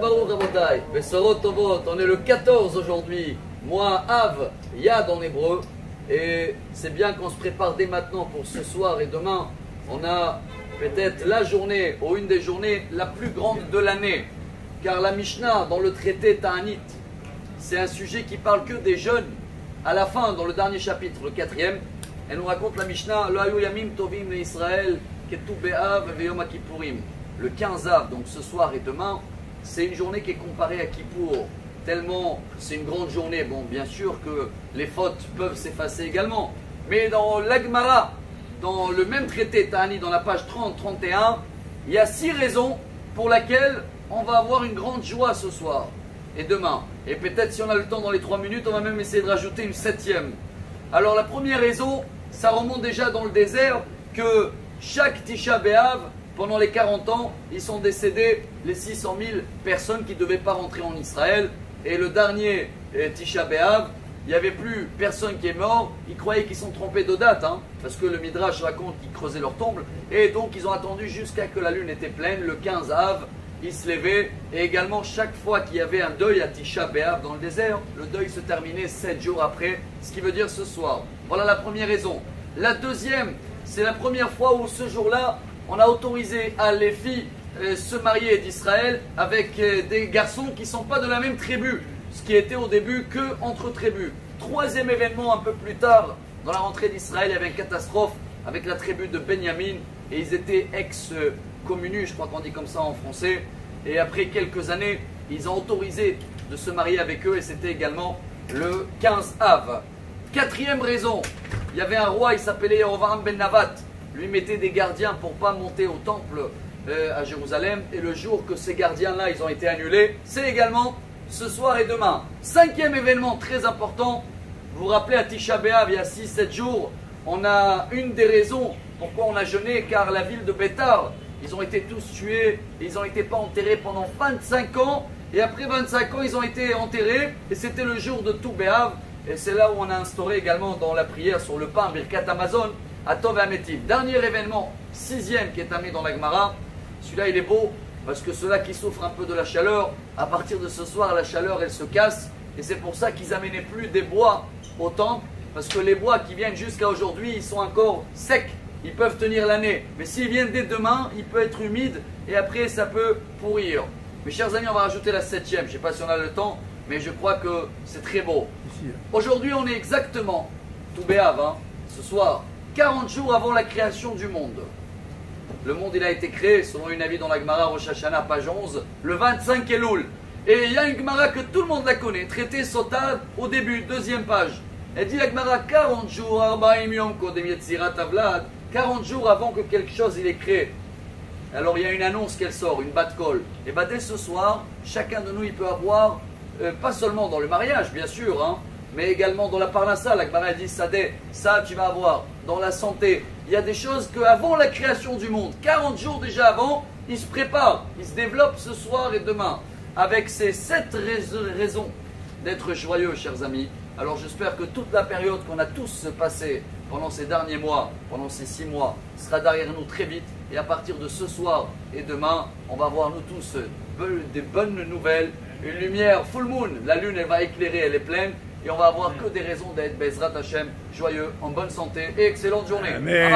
Baruch Rabotai, Besorot Tovot, on est le 14 aujourd'hui, mois Av, Yad en hébreu, et c'est bien qu'on se prépare dès maintenant pour ce soir et demain. On a peut-être la journée, ou une des journées la plus grande de l'année, car la Mishnah dans le traité Ta'anit, c'est un sujet qui parle que des jeunes. À la fin, dans le dernier chapitre, le 4e, elle nous raconte la Mishnah, Lo hayu yamim tovim le Israël, ketu be'av ve'yom kippurim. Le 15 Av, donc ce soir et demain, c'est une journée qui est comparée à Kippour, tellement c'est une grande journée. Bon, bien sûr que les fautes peuvent s'effacer également, mais dans l'Agmara, dans le même traité Ta'ani, dans la page 30-31, il y a 6 raisons pour lesquelles on va avoir une grande joie ce soir et demain. Et peut-être si on a le temps dans les 3 minutes, on va même essayer de rajouter une 7e. Alors la première raison, ça remonte déjà dans le désert, que chaque Tisha B'Av, pendant les 40 ans, ils sont décédés les 600 000 personnes qui ne devaient pas rentrer en Israël. Et le dernier Tisha B'Av, il n'y avait plus personne qui est mort. Ils croyaient qu'ils sont trompés de date, parce que le Midrash raconte qu'ils creusaient leur tombe. Et donc ils ont attendu jusqu'à que la lune était pleine, le 15 Av, ils se levaient. Et également, chaque fois qu'il y avait un deuil à Tisha B'Av dans le désert, le deuil se terminait 7 jours après, ce qui veut dire ce soir. Voilà la première raison. La deuxième, c'est la première fois où ce jour-là, on a autorisé à les filles se marier d'Israël avec des garçons qui ne sont pas de la même tribu, ce qui était au début que entre tribus. Troisième événement, un peu plus tard, dans la rentrée d'Israël, il y avait une catastrophe avec la tribu de Benjamin et ils étaient ex-communus, je crois qu'on dit comme ça en français. Et après quelques années, ils ont autorisé de se marier avec eux et c'était également le 15 Av. Quatrième raison, il y avait un roi, il s'appelait Yerovam ben Navat. Lui mettait des gardiens pour ne pas monter au temple à Jérusalem. Et le jour que ces gardiens-là, ils ont été annulés, c'est également ce soir et demain. Cinquième événement très important, vous vous rappelez à Tisha B'Av, il y a 6-7 jours, on a une des raisons pourquoi on a jeûné, car la ville de Bétar, ils ont été tous tués, et ils n'ont été pas enterrés pendant 25 ans. Et après 25 ans, ils ont été enterrés, et c'était le jour de Tou B'Av. Et c'est là où on a instauré également dans la prière sur le pain, Birkat Amazon, Atov et Ametiv. Dernier événement, 6e qui est amené dans la Gemara. Celui-là il est beau parce que ceux-là qui souffrent un peu de la chaleur, à partir de ce soir la chaleur elle se casse. Et c'est pour ça qu'ils n'amenaient plus des bois au temple. Parce que les bois qui viennent jusqu'à aujourd'hui, ils sont encore secs. Ils peuvent tenir l'année. Mais s'ils viennent dès demain, il peut être humide et après ça peut pourrir. Mes chers amis, on va rajouter la 7e. Je ne sais pas si on a le temps, mais je crois que c'est très beau. Aujourd'hui on est exactement, Tou B'Av, ce soir, 40 jours avant la création du monde. Le monde il a été créé, selon une avis dans la Gemara Rosh Hashanah, page 11, le 25 Elul. Et il y a une Gemara que tout le monde la connaît, traité Sotad, au début, 2e page. Elle dit la Gemara 40 jours, Arba'im Yom Kodem Yetzirat Avlad, 40 jours avant que quelque chose il est créé. Alors il y a une annonce qu'elle sort, une bat call. Et bien dès ce soir, chacun de nous il peut avoir, pas seulement dans le mariage bien sûr, mais également dans la parnassa, la Gemara dit Sadeh, ça tu vas avoir, dans la santé. Il y a des choses qu'avant la création du monde, 40 jours déjà avant, ils se préparent, ils se développent ce soir et demain. Avec ces 7 raisons d'être joyeux, chers amis. Alors j'espère que toute la période qu'on a tous passée pendant ces derniers mois, pendant ces 6 mois, sera derrière nous très vite. Et à partir de ce soir et demain, on va voir nous tous des bonnes nouvelles. Une lumière full moon, la lune elle va éclairer, elle est pleine. Et on va avoir que des raisons d'être Bezrat Hashem, joyeux, en bonne santé et excellente journée. Amen.